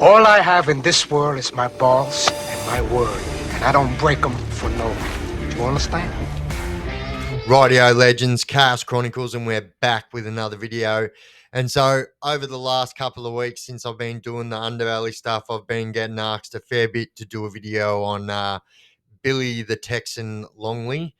All I have in this world is my balls and my word, and I don't break them for no one. Do you understand? Rightio legends, Chaos Chronicles, and we're back with another video. And so over the last couple of weeks since I've been doing the Underbelly stuff, I've been getting asked a fair bit to do a video on Billy the Texan Longley.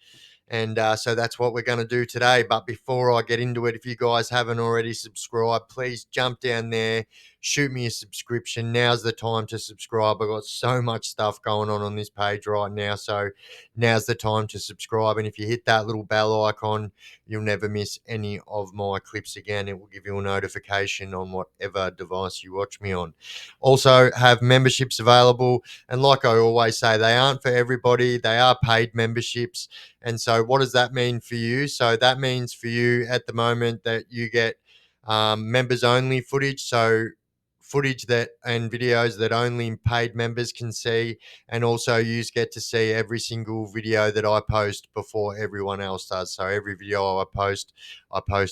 And so that's what we're going to do today. But before I get into it, if you guys haven't already subscribed, please jump down there, shoot me a subscription. Now's the time to subscribe. I've got so much stuff going on this page right now. So now's the time to subscribe. And if you hit that little bell icon, you'll never miss any of my clips again. It will give you a notification on whatever device you watch me on. Also have memberships available. And like I always say, they aren't for everybody. They are paid memberships. And so what does that mean for you? So that means for you at the moment that you get members only footage. So footage that and videos that only paid members can see. And also you get to see every single video that I post before everyone else does. So every video I post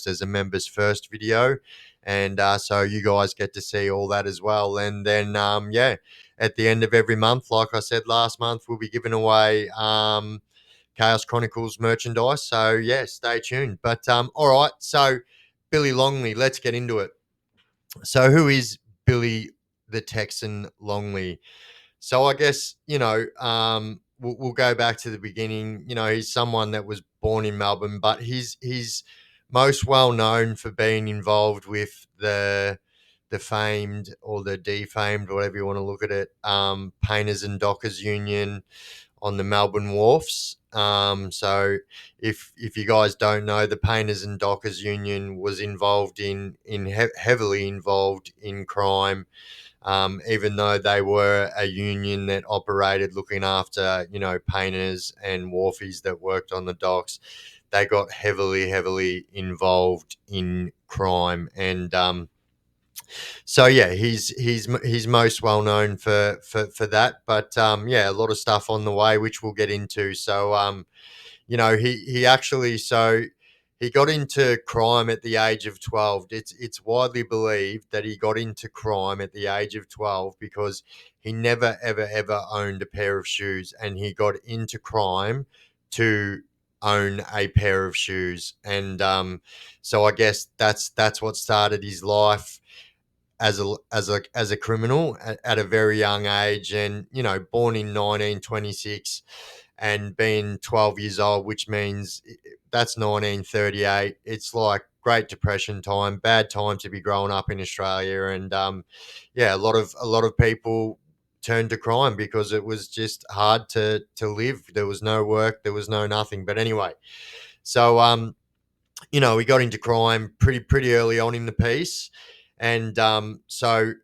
as a members first video. And so you guys get to see all that as well. And then, at the end of every month, like I said last month, we'll be giving away Chaos Chronicles merchandise. So yeah, stay tuned. But all right. So Billy Longley, let's get into it. So who is Billy the Texan Longley? So I guess we'll go back to the beginning. You know, he's someone that was born in Melbourne, but he's most well known for being involved with the famed or the defamed, whatever you want to look at it, Painters and Dockers Union on the Melbourne Wharfs. So if you guys don't know, the Painters and Dockers Union was involved heavily involved in crime. Even though they were a union that operated looking after, painters and wharfies that worked on the docks, they got heavily involved in crime. And so yeah, he's most well known for that. But yeah, a lot of stuff on the way which we'll get into. So he actually he got into crime at the age of 12. It's widely believed that he got into crime at the age of 12 because he never ever owned a pair of shoes, and he got into crime to own a pair of shoes. And so I guess that's what started his life as a criminal at a very young age. And born in 1926 and being 12 years old, which means that's 1938. It's like Great Depression time, bad time to be growing up in Australia. And yeah, a lot of people turned to crime because it was just hard to live. There was no work, there was no nothing. But anyway, so he got into crime pretty early on in the piece. And so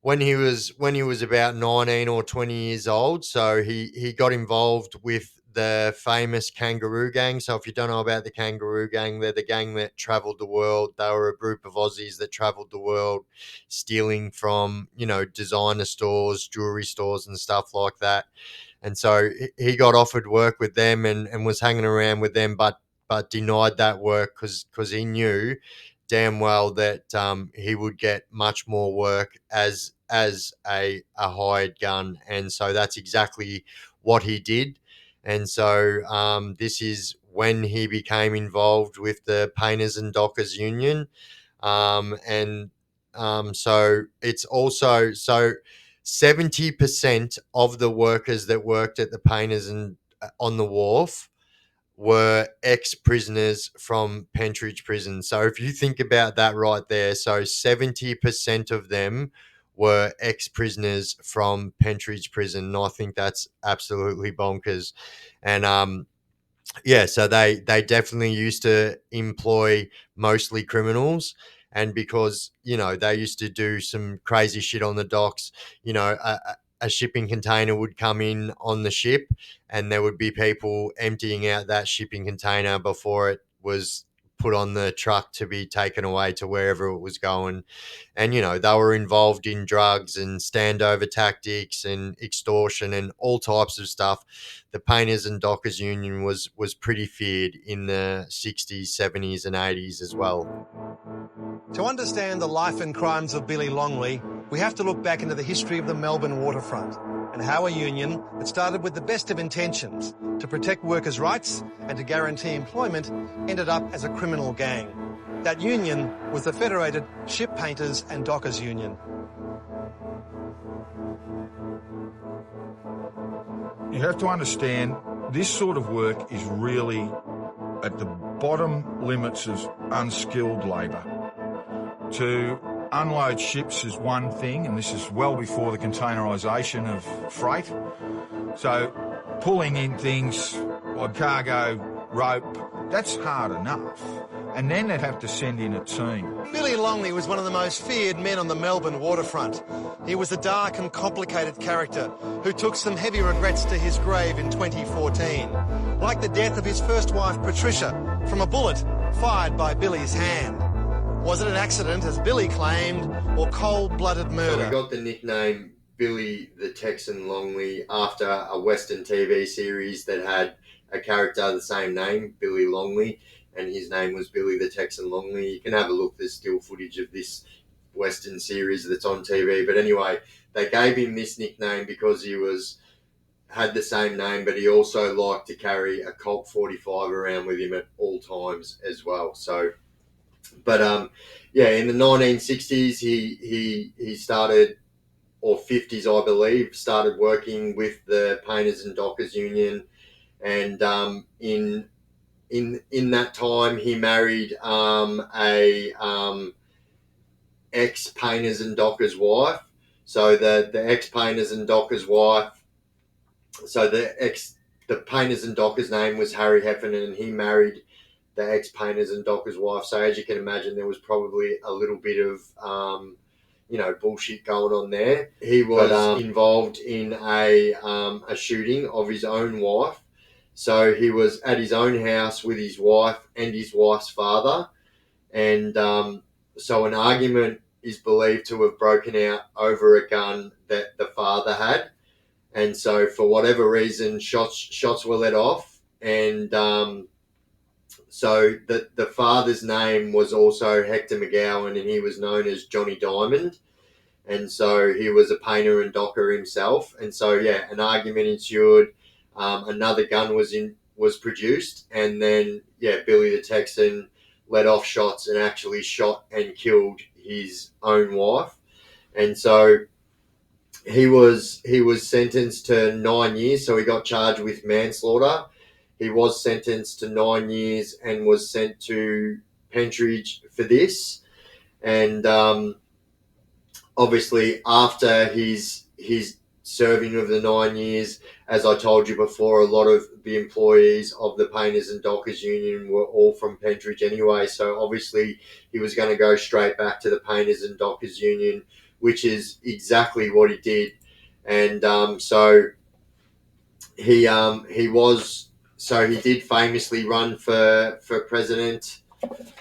when he was about 19 or 20 years old, so he got involved with the famous Kangaroo Gang. So if you don't know about the Kangaroo Gang, they're the gang that traveled the world. They were a group of Aussies that traveled the world stealing from, designer stores, jewelry stores and stuff like that. And so he got offered work with them and was hanging around with them, but denied that work because he knew damn well that he would get much more work as a hired gun. And so that's exactly what he did. And so this is when he became involved with the Painters and Dockers Union. So it's also 70% of the workers that worked at the Painters and on the wharf were ex-prisoners from Pentridge Prison. So if you think about that right there, so 70% of them were ex-prisoners from Pentridge Prison. And I think that's absolutely bonkers. And yeah, so they definitely used to employ mostly criminals. And because, they used to do some crazy shit on the docks, a shipping container would come in on the ship and there would be people emptying out that shipping container before it was put on the truck to be taken away to wherever it was going. And, you know, they were involved in drugs and standover tactics and extortion and all types of stuff. The Painters and Dockers Union was pretty feared in the 60s, 70s and 80s as well. To understand the life and crimes of Billy Longley, we have to look back into the history of the Melbourne waterfront and how a union that started with the best of intentions to protect workers' rights and to guarantee employment ended up as a criminal gang. That union was the Federated Ship Painters and Dockers Union. You have to understand, this sort of work is really at the bottom limits of unskilled labour. To unload ships is one thing, and this is well before the containerisation of freight. So pulling in things like cargo, rope, that's hard enough. And then they'd have to send in a team. Billy Longley was one of the most feared men on the Melbourne waterfront. He was a dark and complicated character who took some heavy regrets to his grave in 2014, like the death of his first wife, Patricia, from a bullet fired by Billy's hand. Was it an accident, as Billy claimed, or cold-blooded murder? So we got the nickname Billy the Texan Longley after a Western TV series that had a character the same name, Billy Longley, and his name was Billy the Texan Longley. You can have a look, there's still footage of this Western series that's on TV. But anyway, they gave him this nickname because he had the same name, but he also liked to carry a Colt 45 around with him at all times as well. So, but yeah, in the 1960s, he started, or 50s, I believe, started working with the Painters and Dockers Union, and in that time, he married a ex-Painters and Dockers wife. So the ex-Painters and Dockers wife, so the Painters and Dockers name was Harry Heffernan, and he married the ex-Painters and Dockers wife. So as you can imagine, there was probably a little bit of bullshit going on there. He was involved in a shooting of his own wife. So he was at his own house with his wife and his wife's father. And so an argument is believed to have broken out over a gun that the father had. And so for whatever reason, shots were let off. And so the father's name was also Hector McGowan, and he was known as Johnny Diamond. And so he was a painter and docker himself. And so, yeah, an argument ensued. Another gun was produced, and then Billy the Texan let off shots and actually shot and killed his own wife. And so he was sentenced to 9 years. So he got charged with manslaughter. He was sentenced to 9 years and was sent to Pentridge for this. And obviously after his serving of the 9 years, as I told you before, a lot of the employees of the Painters and Dockers Union were all from Pentridge anyway. So obviously he was going to go straight back to the Painters and Dockers Union, which is exactly what he did. And so he did famously run for president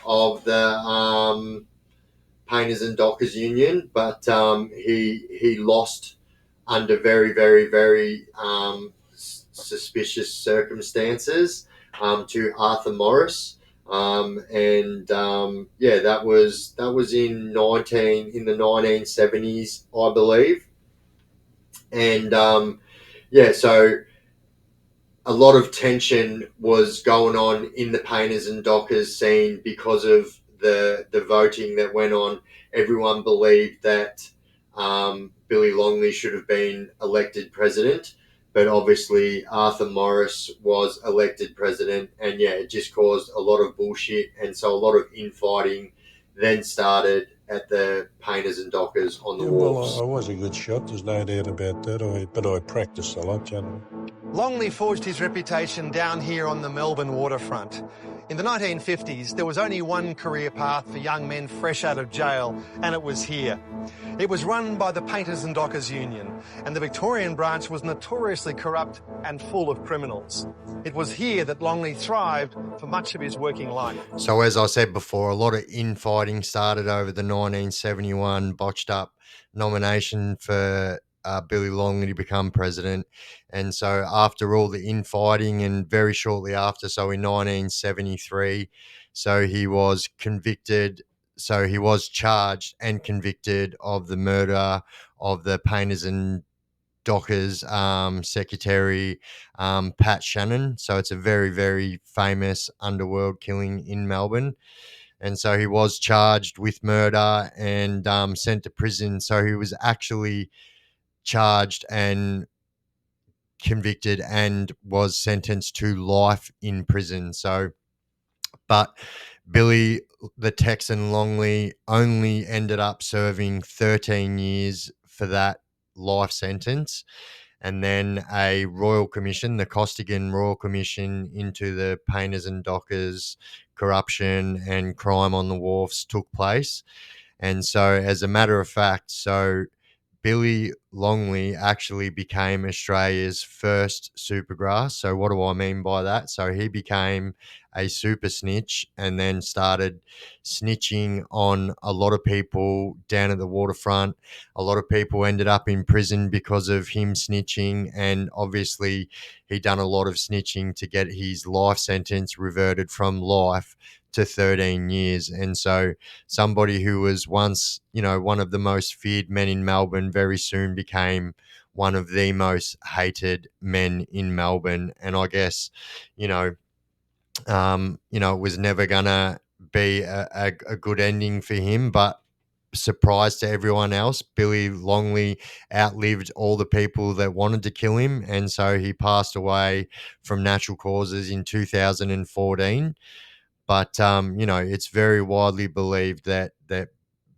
of the Painters and Dockers Union, but he lost under very, very, very suspicious circumstances to Arthur Morris. That was in the 1970s, I believe. And so a lot of tension was going on in the Painters and Dockers scene because of the voting that went on. Everyone believed that Billy Longley should have been elected president, but obviously Arthur Morris was elected president, and it just caused a lot of bullshit, and so a lot of infighting then started at the Painters and Dockers on the wharfs. Well, I was a good shot, there's no doubt about that, but I practiced a lot, gentlemen. Longley forged his reputation down here on the Melbourne waterfront. In the 1950s, there was only one career path for young men fresh out of jail, and it was here. It was run by the Painters and Dockers Union, and the Victorian branch was notoriously corrupt and full of criminals. It was here that Longley thrived for much of his working life. So as I said before, a lot of infighting started over the 1971 botched up nomination for Billy Longley to become president. And so after all the infighting, and very shortly after, so in 1973, so he was convicted. So he was charged and convicted of the murder of the Painters and Dockers secretary, Pat Shannon. So it's a very, very famous underworld killing in Melbourne. And so he was charged with murder and sent to prison. So he was actually charged and convicted and was sentenced to life in prison. So, but Billy the Texan Longley only ended up serving 13 years for that life sentence. And then a royal commission, the Costigan Royal Commission into the Painters and Dockers corruption and crime on the wharfs took place. And so as a matter of fact, so Billy Longley actually became Australia's first supergrass. So what do I mean by that? So he became a super snitch and then started snitching on a lot of people down at the waterfront. A lot of people ended up in prison because of him snitching, and obviously he done a lot of snitching to get his life sentence reverted from life to 13 years. And so somebody who was once, one of the most feared men in Melbourne very soon became one of the most hated men in Melbourne. And I guess, it was never gonna be a good ending for him, but surprise to everyone else, Billy Longley outlived all the people that wanted to kill him, and so he passed away from natural causes in 2014. But it's very widely believed that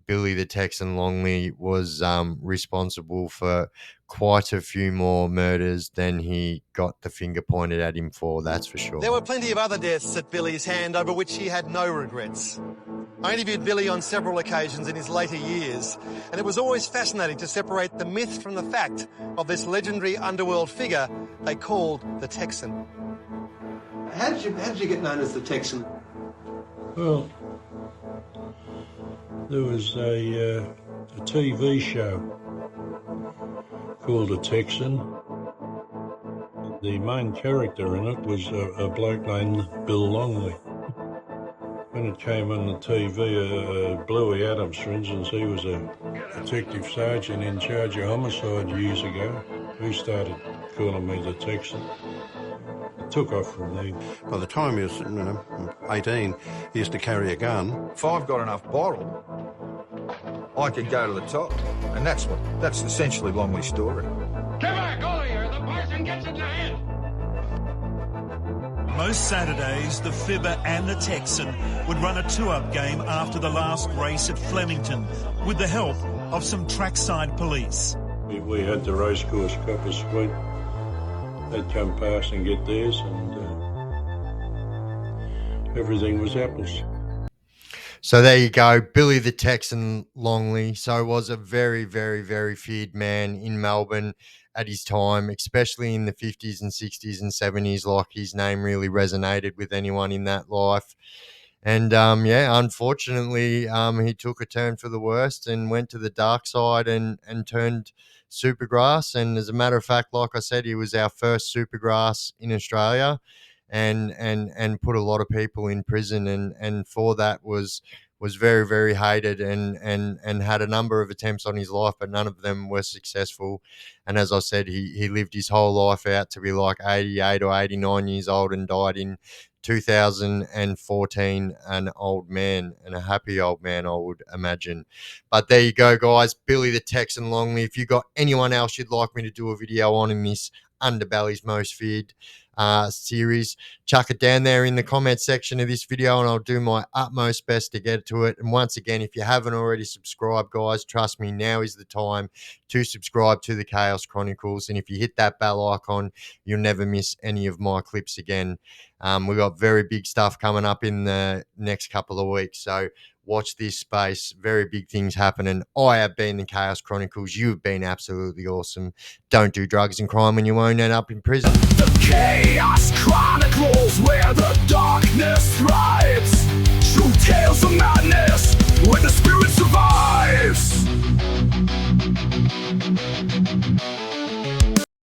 Billy the Texan Longley was responsible for quite a few more murders than he got the finger pointed at him for, that's for sure. There were plenty of other deaths at Billy's hand over which he had no regrets. I interviewed Billy on several occasions in his later years, and it was always fascinating to separate the myth from the fact of this legendary underworld figure they called the Texan. How did you get known as the Texan? Well, there was a TV show called The Texan. The main character in it was a bloke named Bill Longley. When it came on the TV, Bluey Adams, for instance, he was a detective sergeant in charge of homicide years ago. He started calling me the Texan. It took off from there. By the time he was 18, he used to carry a gun. If I've got enough bottle, I could go to the top. And that's essentially Longley's story. Get back, all of you! The poison gets in your head! Most Saturdays, the Fibber and the Texan would run a two-up game after the last race at Flemington with the help of some trackside police. We had the racecourse coppers suite. They'd come past and get theirs, and everything was apples. So there you go, Billy the Texan Longley. So was a very, very, very feared man in Melbourne at his time, especially in the 50s and 60s and 70s. Like, his name really resonated with anyone in that life. And unfortunately, he took a turn for the worst and went to the dark side and turned supergrass. And as a matter of fact, like I said, he was our first supergrass in Australia, and put a lot of people in prison, and for that was very, very hated, and had a number of attempts on his life, but none of them were successful. And as I said, he lived his whole life out to be like 88 or 89 years old, and died in 2014, an old man, and a happy old man, I would imagine. But there you go, guys. Billy the Texan Longley. If you got anyone else you'd like me to do a video on in this Underbelly's Most Feared, series, chuck it down there in the comment section of this video and I'll do my utmost best to get to it. And once again, if you haven't already subscribed, guys, trust me, now is the time to subscribe to the Chaos Chronicles. And if you hit that bell icon, you'll never miss any of my clips again. We've got very big stuff coming up in the next couple of weeks, so watch this space. Very big things happening. I have been the Chaos Chronicles. You've been absolutely awesome. Don't do drugs and crime when you won't end up in prison. The Chaos